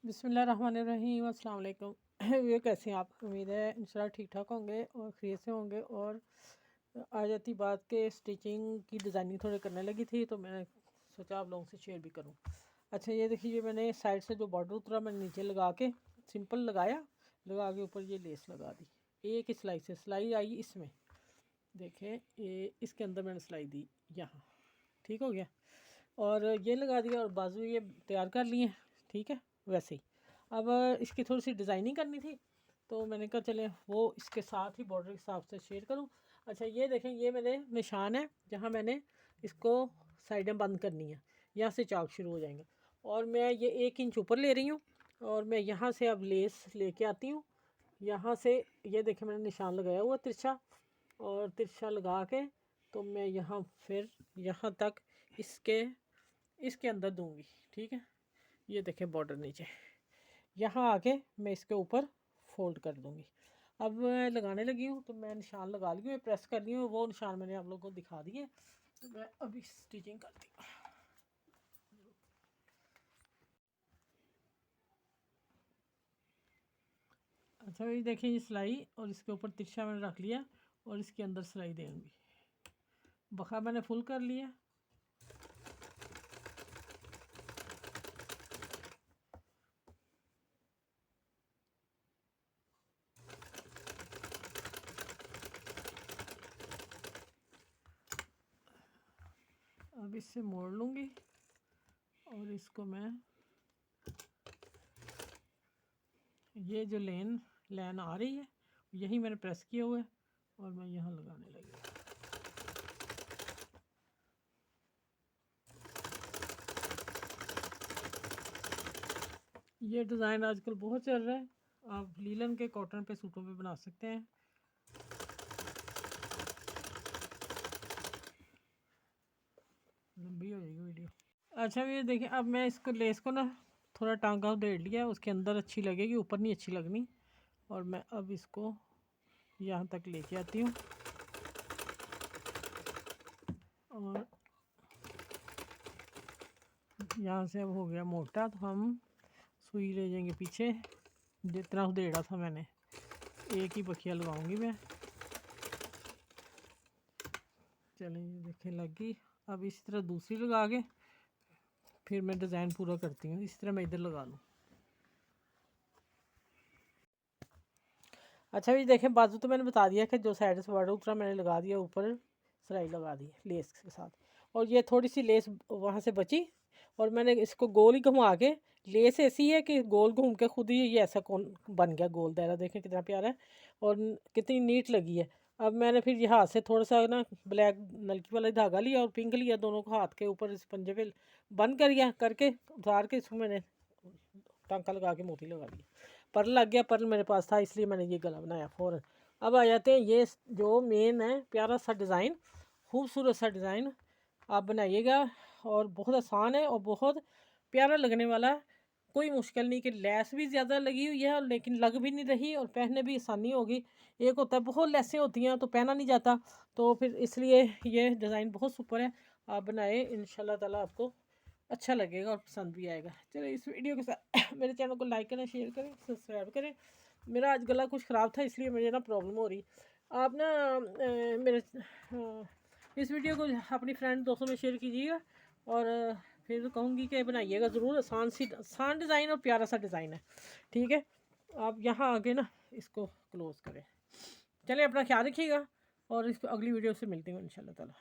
बिस्मिल्लाहिर्रहमानिर्रहीम अस्सलाम वालेकुम। ये कैसे हैं आप? उम्मीद है इंशाल्लाह ठीक ठाक होंगे और खैरियत से होंगे। और आ जाती बात के स्टिचिंग की डिज़ाइनिंग थोड़ी करने लगी थी तो मैंने सोचा आप लोगों से शेयर भी करूं। अच्छा, ये देखिए, मैंने साइड से जो बॉर्डर उतरा मैंने नीचे लगा के सिंपल लगाया, लगा के ऊपर ये लेस लगा दी। एक ही सिलाई से सिलाई आई इसमें, देखें ये इसके अंदर मैंने सिलाई दी यहाँ, ठीक हो गया। और ये लगा दिया और बाजू ये तैयार कर लिए, ठीक है। वैसे ही अब इसकी थोड़ी सी डिज़ाइनिंग करनी थी तो मैंने कहा चले वो इसके साथ ही बॉर्डर के हिसाब से शेयर करूं। अच्छा, ये देखें, ये मेरे निशान है जहां मैंने इसको साइडें बंद करनी है, यहाँ से चाक शुरू हो जाएंगे। और मैं ये 1 इंच ऊपर ले रही हूँ और मैं यहाँ से अब लेस लेके आती हूँ। यहाँ से ये देखें मैंने निशान लगाया हुआ तिरछा, और तिरछा लगा के तो मैं यहाँ फिर यहाँ तक इसके अंदर दूंगी, ठीक है। ये देखें बॉर्डर नीचे, यहाँ आके मैं इसके ऊपर फोल्ड कर दूंगी। अब मैं लगाने लगी हूँ तो मैं निशान लगा ली हूँ, प्रेस कर ली हूँ, वो निशान मैंने आप लोगों को दिखा दिए। तो मैं अभी स्टिचिंग करती हूँ। अच्छा, ये देखिए, ये सिलाई और इसके ऊपर तिरछा मैंने रख लिया और इसके अंदर सिलाई देंगी। बखा मैंने फुल कर लिया। अब इससे मोड़ लूँगी और इसको मैं ये जो लाइन आ रही है यही मैंने प्रेस किया हुआ है और मैं यहाँ लगाने लगी। ये डिज़ाइन आजकल बहुत चल रहा है, आप लीलन के कॉटन पे सूटों पे बना सकते हैं। लंबी हो जाएगी वीडियो। अच्छा, ये देखिए, अब मैं इसको लेस को ना थोड़ा टांगा उधेड़ लिया, उसके अंदर अच्छी लगेगी, ऊपर नहीं अच्छी लगनी। और मैं अब इसको यहाँ तक लेके आती हूँ और यहाँ से अब हो गया मोटा तो हम सुई ले जाएंगे पीछे, जितना उधेड़ा था मैंने। एक ही बखिया लगाऊंगी मैं। चलिए, ये देखिए लग गई। अब इसी तरह दूसरी लगा के फिर मैं डिज़ाइन पूरा करती हूँ। इस तरह मैं इधर लगा लूँ। अच्छा, भी देखें, बाजू तो मैंने बता दिया कि जो साइड से बॉर्डर उतरा मैंने लगा दिया, ऊपर सिलाई लगा दी लेस के साथ। और ये थोड़ी सी लेस वहाँ से बची और मैंने इसको गोल ही घुमा के, लेस ऐसी है कि गोल घूम के खुद ही ये ऐसा कौन बन गया गोल दायरा। देखें कितना प्यारा है और कितनी नीट लगी है। अब मैंने फिर ये हाथ से थोड़ा सा ना ब्लैक नलकी वाला धागा लिया और पिंक लिया, दोनों को हाथ के ऊपर इस पंजे पे बंद करके उतार के इसको मैंने टांका लगा के मोती लगा दी। पर्ल लग गया, पर्ल मेरे पास था इसलिए मैंने ये गला बनाया फ़ौरन। अब आ जाते हैं ये जो मेन है, प्यारा सा डिज़ाइन, खूबसूरत सा डिज़ाइन आप बनाइएगा। और बहुत आसान है और बहुत प्यारा लगने वाला है। कोई मुश्किल नहीं कि लेस भी ज़्यादा लगी हुई है लेकिन लग भी नहीं रही और पहनने भी आसानी होगी। एक होता है बहुत लेसें होती हैं तो पहना नहीं जाता, तो फिर इसलिए ये डिज़ाइन बहुत सुपर है। आप बनाए, इंशाल्लाह ताला आपको अच्छा लगेगा और पसंद भी आएगा। चलो, इस वीडियो के साथ मेरे चैनल को लाइक करें, शेयर करें, सब्सक्राइब करें। मेरा आज गला कुछ ख़राब था इसलिए मुझे ना प्रॉब्लम हो रही। आप ना इस वीडियो को अपनी फ्रेंड दोस्तों में शेयर कीजिएगा और फिर कहूँगी कि बनाइएगा ज़रूर। आसान डिज़ाइन और प्यारा सा डिज़ाइन है, ठीक है। आप यहाँ आके ना इसको क्लोज़ करें। चलिए, अपना ख्याल रखिएगा और इस अगली वीडियो से मिलती हूँ इंशाल्लाह ताला।